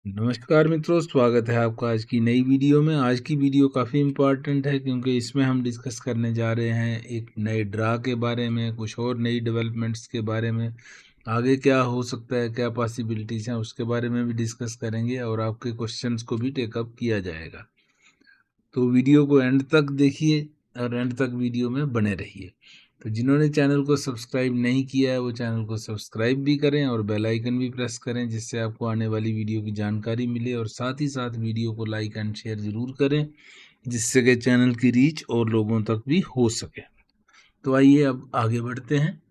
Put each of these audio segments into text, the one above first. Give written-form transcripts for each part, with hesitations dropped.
नमस्कार मित्रों, स्वागत है आपका आज की नई वीडियो में। आज की वीडियो काफ़ी इम्पॉर्टेंट है क्योंकि इसमें हम डिस्कस करने जा रहे हैं एक नए ड्रा के बारे में, कुछ और नई डेवलपमेंट्स के बारे में, आगे क्या हो सकता है, क्या पॉसिबिलिटीज़ हैं, उसके बारे में भी डिस्कस करेंगे और आपके क्वेश्चंस को भी टेकअप किया जाएगा। तो वीडियो को एंड तक देखिए और एंड तक वीडियो में बने रहिए। तो जिन्होंने चैनल को सब्सक्राइब नहीं किया है वो चैनल को सब्सक्राइब भी करें और बेल आइकन भी प्रेस करें, जिससे आपको आने वाली वीडियो की जानकारी मिले। और साथ ही साथ वीडियो को लाइक एंड शेयर ज़रूर करें, जिससे कि चैनल की रीच और लोगों तक भी हो सके। तो आइए अब आगे बढ़ते हैं।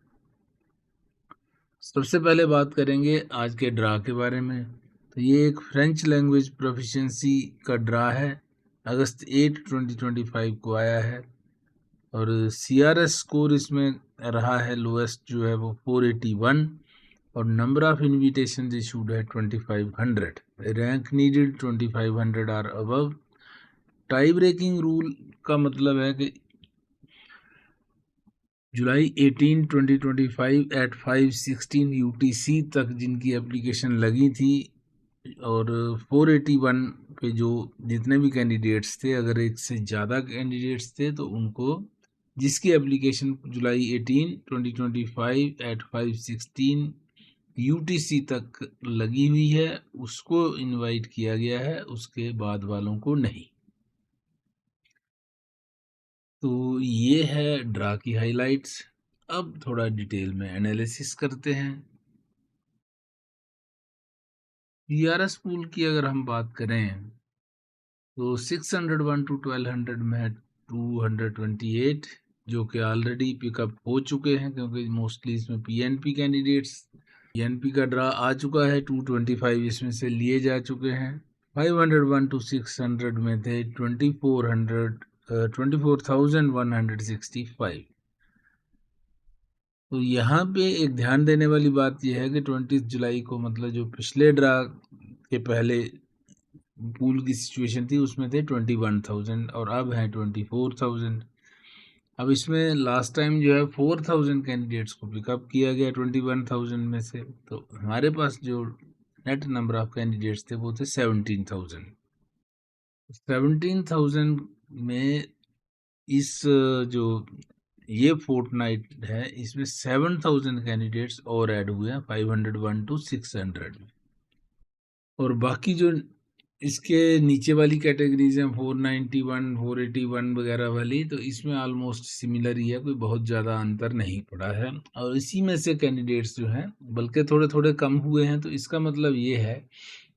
सबसे पहले बात करेंगे आज के ड्रा के बारे में। तो ये एक फ्रेंच लैंग्वेज प्रोफिशिएंसी का ड्रा है, अगस्त 8 2025 को आया है। और CRS स्कोर इसमें रहा है लोएस्ट जो है वो 481 और नंबर ऑफ इनविटेशन इशूड है 2500। Rank needed 2500 or above. Tie breaking rule का मतलब है कि जुलाई 18 2025 एट 5:16 UTC तक जिनकी एप्लीकेशन लगी थी और 481 पे जो जितने भी कैंडिडेट्स थे, अगर एक से ज़्यादा कैंडिडेट्स थे तो उनको जिसकी एप्लीकेशन जुलाई 18 2025 एट 5:16 UTC तक लगी हुई है उसको इनवाइट किया गया है, उसके बाद वालों को नहीं। तो ये है ड्रा की हाइलाइट्स। अब थोड़ा डिटेल में एनालिसिस करते हैं। CRS पूल की अगर हम बात करें तो 601 टू 1200 में है 228 जो कि ऑलरेडी पिकअप हो चुके हैं, क्योंकि मोस्टली इसमें PNP कैंडिडेट्स PNP का ड्रा आ चुका है। 225 इसमें से लिए जा चुके हैं। 501 टू 600 में थे 24,165। तो यहाँ पे एक ध्यान देने वाली बात यह है कि 20 जुलाई को, मतलब जो पिछले ड्रा के पहले पूल की सिचुएशन थी उसमें थे 21,000 और अब है 24,000। अब इसमें लास्ट टाइम जो है 4,000 कैंडिडेट्स को पिकअप किया गया 21,000 में से, तो हमारे पास जो नेट नंबर ऑफ कैंडिडेट्स थे वो थे 17,000। 17,000 में इस जो ये फोर्टनाइट है इसमें 7,000 कैंडिडेट्स और ऐड हुए हैं 501 टू 600 में। और बाकी जो इसके नीचे वाली कैटेगरीज हैं 491 481 वगैरह वाली, तो इसमें ऑलमोस्ट सिमिलर ही है, कोई बहुत ज़्यादा अंतर नहीं पड़ा है। और इसी में से कैंडिडेट्स जो हैं बल्कि थोड़े थोड़े कम हुए हैं, तो इसका मतलब ये है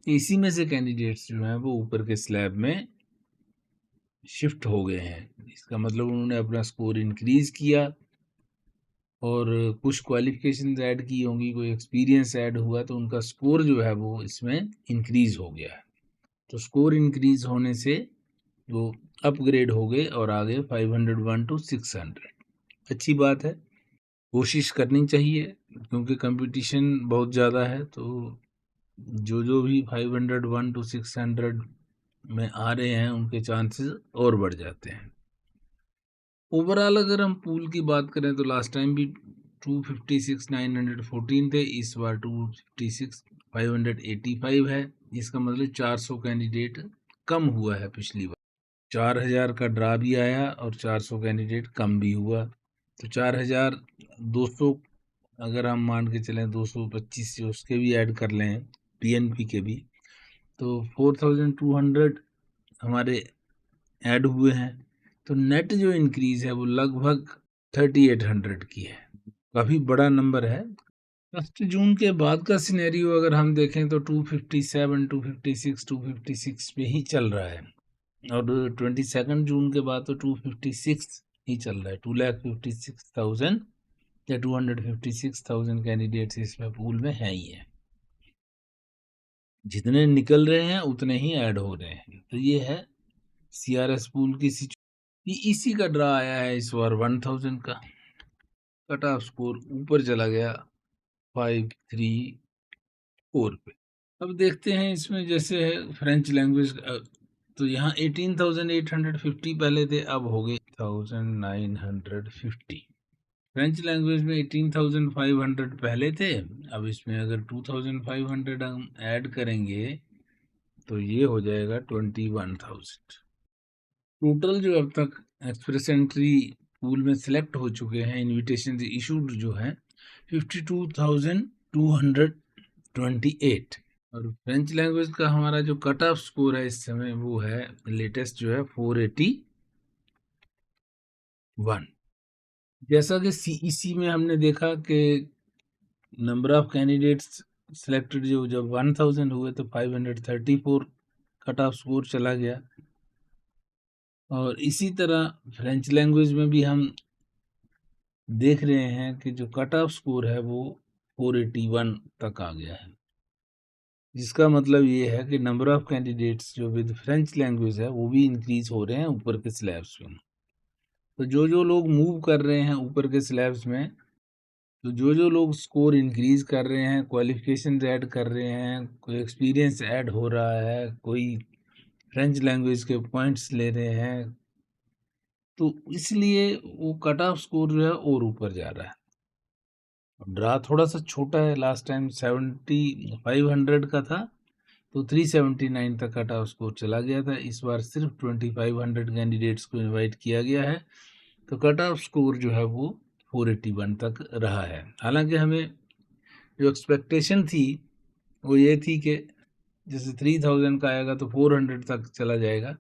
कि इसी में से कैंडिडेट्स जो हैं वो ऊपर के स्लैब में शिफ्ट हो गए हैं। इसका मतलब उन्होंने अपना स्कोर इंक्रीज किया और कुछ क्वालिफिकेशन ऐड की होंगी, कोई एक्सपीरियंस ऐड हुआ, तो उनका स्कोर जो है वो इसमें इंक्रीज हो गया है। तो स्कोर इंक्रीज होने से वो अपग्रेड हो गए और आ गए 501 टू 600। अच्छी बात है, कोशिश करनी चाहिए क्योंकि कंपटीशन बहुत ज़्यादा है। तो जो भी 501 टू 600 में आ रहे हैं उनके चांसेस और बढ़ जाते हैं। ओवरऑल अगर हम पूल की बात करें तो लास्ट टाइम भी 256,914 थे, इस बार 256,585 है। इसका मतलब 400 कैंडिडेट कम हुआ है पिछली बार। 4,000 का ड्रा भी आया और 400 कैंडिडेट कम भी हुआ। तो 4,200 अगर हम मान के चलें 225 से उसके भी ऐड कर लें PNP के भी, तो 4,200 हमारे ऐड हुए हैं। तो नेट जो इंक्रीज है वो लगभग 3,800 की है, काफ़ी बड़ा नंबर है। 1 जून के बाद का सिनेरियो अगर हम देखें तो 257 256 पे ही चल रहा है और 22 जून के बाद तो 256 ही चल रहा है। 2,56,000 या 256,000 कैंडिडेट्स इसमें पूल में है ही है। जितने निकल रहे हैं उतने ही ऐड हो रहे हैं। तो ये है CRS पूल की सिचुएशन। PEC का ड्रा आया है इस बार 1,000 का। कट ऑफ स्कोर ऊपर चला गया 534 पे। अब देखते हैं इसमें जैसे है फ्रेंच लैंग्वेज, तो यहाँ 18,850 पहले थे, अब हो गए 1,950। फ्रेंच लैंग्वेज में 18,500 पहले थे, अब इसमें अगर 2,500 हम ऐड करेंगे तो ये हो जाएगा 21,000। टोटल जो अब तक एक्सप्रेस एंट्री पूल में सिलेक्ट हो चुके हैं, इनविटेशन इशूड जो है 52,228। और फ्रेंच लैंग्वेज का हमारा जो कट ऑफ स्कोर है इस समय वो है लेटेस्ट जो है 481। जैसा कि सीईसी में हमने देखा कि नंबर ऑफ कैंडिडेट्स सिलेक्टेड जो जब 1000 हुए तो 534 कट ऑफ स्कोर चला गया। और इसी तरह फ्रेंच लैंग्वेज में भी हम देख रहे हैं कि जो कट ऑफ स्कोर है वो 481 तक आ गया है, जिसका मतलब ये है कि नंबर ऑफ कैंडिडेट्स जो विद फ्रेंच लैंग्वेज है वो भी इंक्रीज हो रहे हैं ऊपर के स्लैब्स में। तो जो लोग मूव कर रहे हैं ऊपर के स्लैब्स में, तो जो लोग स्कोर इंक्रीज कर रहे हैं, क्वालिफिकेशन ऐड कर रहे हैं, कोई एक्सपीरियंस ऐड हो रहा है, कोई फ्रेंच लैंग्वेज के पॉइंट्स ले रहे हैं, तो इसलिए वो कट ऑफ स्कोर जो है और ऊपर जा रहा है। ड्रा थोड़ा सा छोटा है, लास्ट टाइम 7500 का था तो 379 तक कट ऑफ स्कोर चला गया था। इस बार सिर्फ 2500 कैंडिडेट्स को इनवाइट किया गया है, तो कट ऑफ स्कोर जो है वो 481 तक रहा है। हालांकि हमें जो एक्सपेक्टेशन थी वो ये थी कि जैसे 3000 का आएगा तो 400 तक चला जाएगा,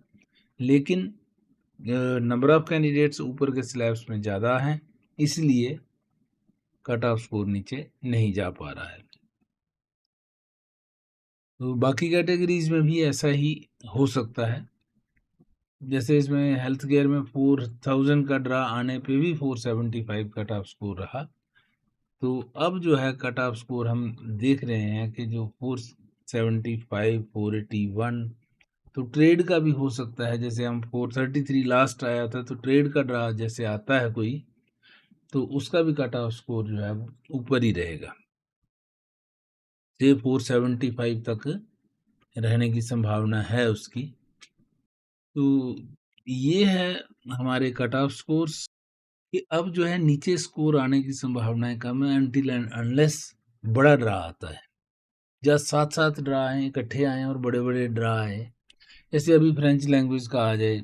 लेकिन नंबर ऑफ कैंडिडेट्स ऊपर के स्लैब्स में ज़्यादा हैं, इसलिए कट ऑफ स्कोर नीचे नहीं जा पा रहा है। तो बाकी कैटेगरीज में भी ऐसा ही हो सकता है। जैसे इसमें हेल्थ केयर में 4000 का ड्रा आने पे भी 475 कट ऑफ स्कोर रहा। तो अब जो है कट ऑफ स्कोर हम देख रहे हैं कि जो 475, 481, तो ट्रेड का भी हो सकता है। जैसे हम 433 लास्ट आया था, तो ट्रेड का ड्रा जैसे आता है कोई, तो उसका भी कट ऑफ स्कोर जो है ऊपर ही रहेगा, से 475 तक रहने की संभावना है उसकी। तो ये है हमारे कट ऑफ स्कोर्स कि अब जो है नीचे स्कोर आने की संभावनाएं कम है अनटिल एंड अनलेस बड़ा ड्रा आता है, या साथ साथ ड्रा आए इकट्ठे आए और बड़े बड़े ड्रा आए। जैसे अभी फ्रेंच लैंग्वेज का आ जाए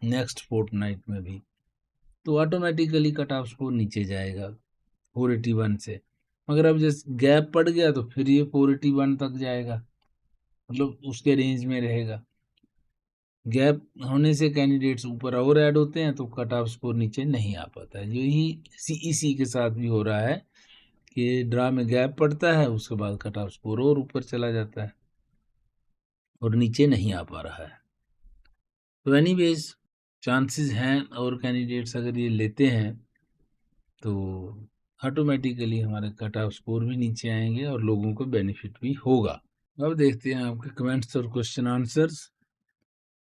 नेक्स्ट फोर्टनाइट में भी, तो ऑटोमेटिकली कट ऑफ स्कोर नीचे जाएगा 481 से। मगर अब जैसे गैप पड़ गया तो फिर ये 481 तक जाएगा, मतलब उसके रेंज में रहेगा। गैप होने से कैंडिडेट्स ऊपर और ऐड होते हैं तो कट ऑफ स्कोर नीचे नहीं आ पाता है। यही सीईसी के साथ भी हो रहा है कि ड्रा में गैप पड़ता है, उसके बाद कट ऑफ स्कोर और ऊपर चला जाता है और नीचे नहीं आ पा रहा है। तो एनीवेज चांसेस हैं, और कैंडिडेट्स अगर ये लेते हैं तो ऑटोमेटिकली हमारे कट ऑफ स्कोर भी नीचे आएंगे और लोगों को बेनिफिट भी होगा। अब देखते हैं आपके कमेंट्स और क्वेश्चन आंसर्स।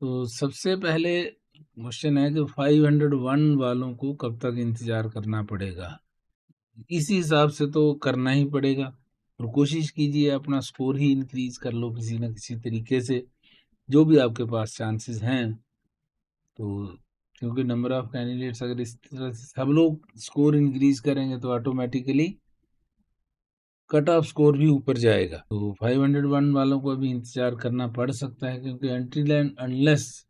तो सबसे पहले क्वेश्चन है कि 501 वालों को कब तक इंतजार करना पड़ेगा। इसी हिसाब से तो करना ही पड़ेगा, और कोशिश कीजिए अपना स्कोर ही इंक्रीज कर लो किसी न किसी तरीके से, जो भी आपके पास चांसेस हैं। तो क्योंकि नंबर ऑफ कैंडिडेट्स अगर इस तरह से सब लोग स्कोर इंक्रीज करेंगे तो ऑटोमेटिकली कट ऑफ स्कोर भी ऊपर जाएगा। तो 501 वालों को अभी इंतजार करना पड़ सकता है, क्योंकि अनटिल एंड अनलेस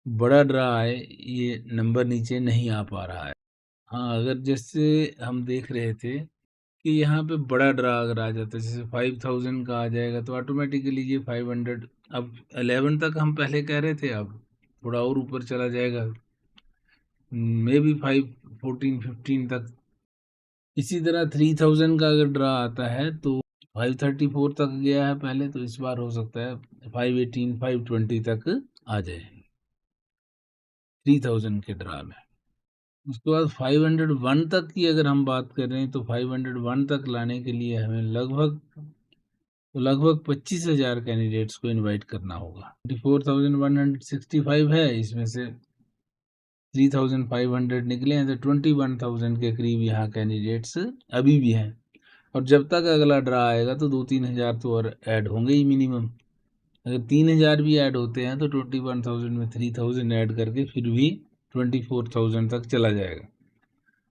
बड़ा ड्रा आए ये नंबर नीचे नहीं आ पा रहा है। हाँ, अगर जैसे हम देख रहे थे कि यहाँ पे बड़ा ड्रा अगर आ जाता है, जैसे 5000 का आ जाएगा तो ऑटोमेटिकली ये 500, अब 11 तक हम पहले कह रहे थे, अब थोड़ा और ऊपर चला जाएगा, मे बी 514-15 तक। इसी तरह 3000 का अगर ड्रा आता है तो 534 तक गया है पहले, तो इस बार हो सकता है 518, 520 तक आ जाए 3000 के ड्रा में। उसके बाद 501 तक की अगर हम बात कर रहे हैं तो 501 तक लाने के लिए हमें लगभग 25,000 कैंडिडेट्स को इनवाइट करना होगा। 24,165 है, इसमें से 3,500 निकले हैं, तो 21,000 के करीब यहाँ कैंडिडेट्स अभी भी हैं। और जब तक अगला ड्रा आएगा तो 2-3 हज़ार तो और ऐड होंगे ही मिनिमम। अगर 3,000 भी ऐड होते हैं तो 21,000 में 3,000 ऐड करके फिर भी 24,000 तक चला जाएगा।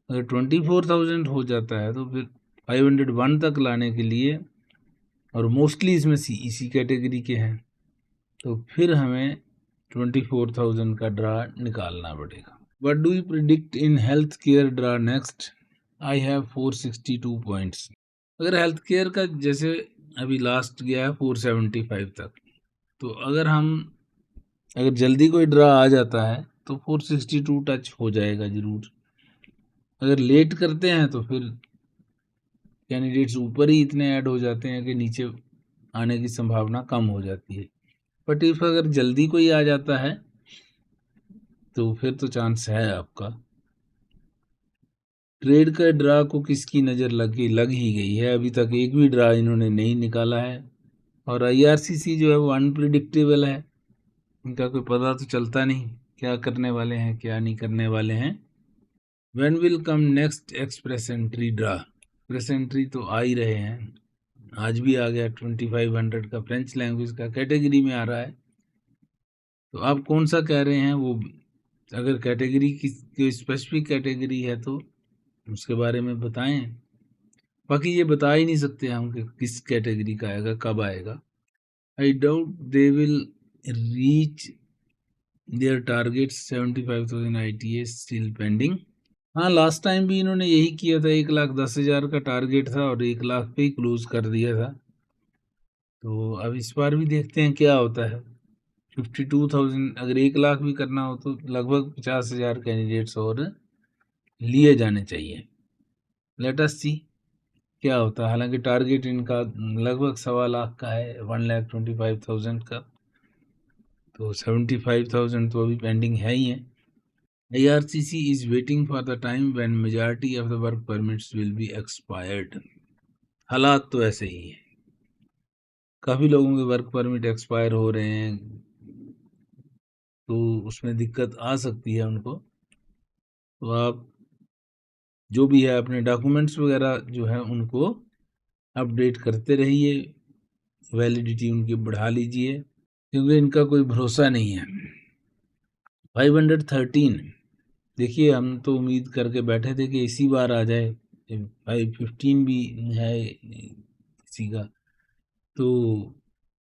अगर 24,000 हो जाता है तो फिर 501 तक लाने के लिए, और मोस्टली इसमें सीईसी कैटेगरी के हैं, तो फिर हमें 24,000 का ड्रा निकालना पड़ेगा। What do you predict in health care draw next? I have 462 points. अगर हेल्थ केयर का जैसे अभी लास्ट गया है 475 तक, तो अगर जल्दी कोई ड्रा आ जाता है तो 462 टच हो जाएगा जरूर। अगर लेट करते हैं तो फिर कैंडिडेट्स ऊपर ही इतने ऐड हो जाते हैं कि नीचे आने की संभावना कम हो जाती है। बट इफ अगर जल्दी कोई आ जाता है तो फिर तो चांस है आपका। ट्रेड का ड्रा को किसकी नज़र लग ही गई है, अभी तक एक भी ड्रा इन्होंने नहीं निकाला है। और IRCC जो है वो अनप्रिडिक्टेबल है, इनका कोई पता तो चलता नहीं क्या करने वाले हैं क्या नहीं करने वाले हैं। When will come next express entry draw? Express entry तो आ ही रहे हैं, आज भी आ गया 2500 का फ्रेंच लैंग्वेज का कैटेगरी में आ रहा है। तो आप कौन सा कह रहे हैं वो, अगर कैटेगरी की स्पेसिफिक कैटेगरी है तो उसके बारे में बताएं। बाकी ये बता ही नहीं सकते हम कि किस कैटेगरी का आएगा कब आएगा। I doubt they will reach their target 75,000 ITA still pending. हाँ, लास्ट टाइम भी इन्होंने यही किया था, 1,10,000 का टारगेट था और 1 लाख पे ही क्लोज कर दिया था। तो अब इस बार भी देखते हैं क्या होता है। 52,000 अगर 1 लाख भी करना हो तो लगभग 50,000 कैंडिडेट्स और लिए जाने चाहिए। लेट अस सी क्या होता है। हालांकि टारगेट इनका लगभग 1.25 लाख का है, 1,25,000 का, तो 75,000 तो अभी पेंडिंग है ही है। IRCC is waiting for the time when majority of the work permits will be expired. हालात तो ऐसे ही है, काफ़ी लोगों के वर्क परमिट एक्सपायर हो रहे हैं, तो उसमें दिक्कत आ सकती है उनको। तो आप जो भी है अपने डॉक्यूमेंट्स वगैरह जो है उनको अपडेट करते रहिए, वैलिडिटी उनकी बढ़ा लीजिए, क्योंकि इनका कोई भरोसा नहीं है। 513, देखिए हम तो उम्मीद करके बैठे थे कि इसी बार आ जाए। 515 भी है किसी का, तो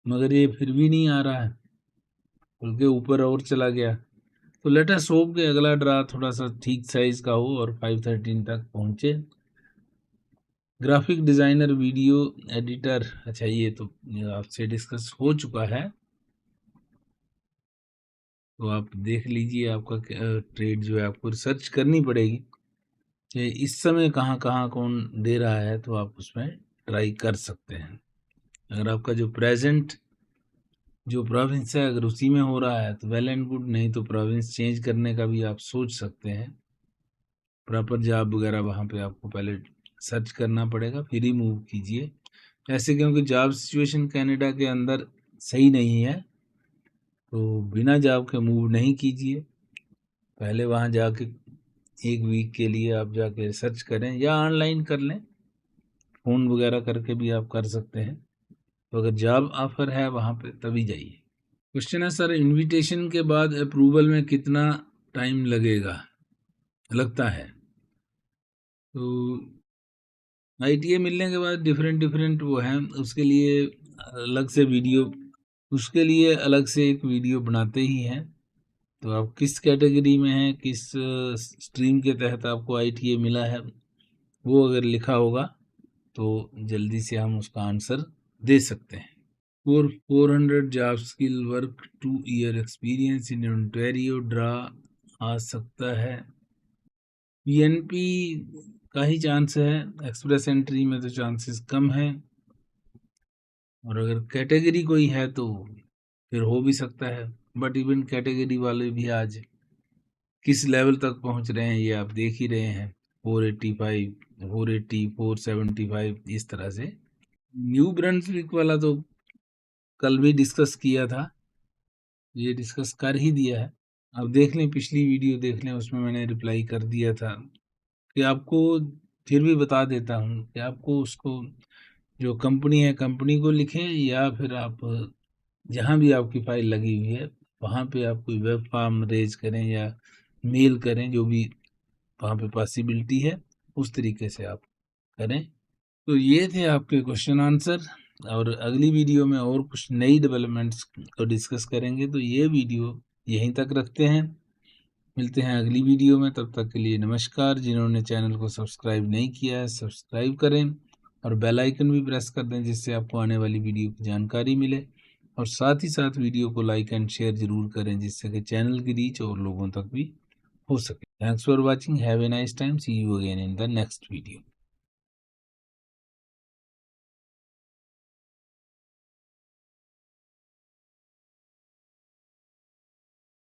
मगर ये फिर भी नहीं आ रहा है, बल्कि ऊपर और चला गया। तो लेट अस होप कि अगला ड्रा थोड़ा सा ठीक साइज का हो और 513 तक पहुंचे। ग्राफिक डिज़ाइनर, वीडियो एडिटर, अच्छा ये तो आपसे डिस्कस हो चुका है, तो आप देख लीजिए। आपका ट्रेड जो है आपको रिसर्च करनी पड़ेगी कि इस समय कहाँ कहाँ कौन दे रहा है, तो आप उसमें ट्राई कर सकते हैं। अगर आपका जो प्रेजेंट जो प्रोविंस है अगर उसी में हो रहा है तो वेल एंड गुड, नहीं तो प्रोविंस चेंज करने का भी आप सोच सकते हैं। प्रॉपर जॉब वगैरह वहाँ पे आपको पहले सर्च करना पड़ेगा, फिर ही मूव कीजिए ऐसे, क्योंकि जॉब सिचुएशन कनाडा के अंदर सही नहीं है, तो बिना जॉब के मूव नहीं कीजिए। पहले वहाँ जाके 1 वीक के लिए आप जाके रिसर्च करें या ऑनलाइन कर लें, फ़ोन वगैरह करके भी आप कर सकते हैं। तो अगर जॉब ऑफर है वहाँ पे तभी जाइए। क्वेश्चन है सर, इनविटेशन के बाद अप्रूवल में कितना टाइम लगता है? तो ITA मिलने के बाद डिफरेंट वो हैं, उसके लिए अलग से एक वीडियो बनाते ही हैं। तो आप किस कैटेगरी में हैं, किस स्ट्रीम के तहत आपको ITA मिला है, वो अगर लिखा होगा तो जल्दी से हम उसका आंसर दे सकते हैं। 400 job skill work 2 year experience in Ontario draw आ सकता है। PNP का ही चांस है, एक्सप्रेस एंट्री में तो चांसेस कम है, और अगर कैटेगरी कोई है तो फिर हो भी सकता है। बट इवन कैटेगरी वाले भी आज किस लेवल तक पहुंच रहे हैं ये आप देख ही रहे हैं, 485, 480, 475, इस तरह से। न्यू ब्रंसविक वाला तो कल भी डिस्कस किया था, ये डिस्कस कर ही दिया है। अब देख लें, पिछली वीडियो देख लें, उसमें मैंने रिप्लाई कर दिया था कि आपको फिर भी बता देता हूँ कि आपको उसको जो कंपनी है कंपनी को लिखें, या फिर आप जहाँ भी आपकी फाइल लगी हुई है वहाँ पे आप कोई वेब फॉर्म रेज करें या मेल करें, जो भी वहाँ पे पॉसिबिलिटी है उस तरीके से आप करें। तो ये थे आपके क्वेश्चन आंसर। और अगली वीडियो में और कुछ नई डेवलपमेंट्स को डिस्कस करेंगे। तो ये वीडियो यहीं तक रखते हैं, मिलते हैं अगली वीडियो में। तब तक के लिए नमस्कार। जिन्होंने चैनल को सब्सक्राइब नहीं किया है सब्सक्राइब करें और बेल आइकन भी प्रेस कर दें, जिससे आपको आने वाली वीडियो की जानकारी मिले। और साथ ही साथ वीडियो को लाइक एंड शेयर जरूर करें, जिससे कि चैनल की रीच और लोगों तक भी हो सके। Thanks for watching, have a nice time, see you again in the next video.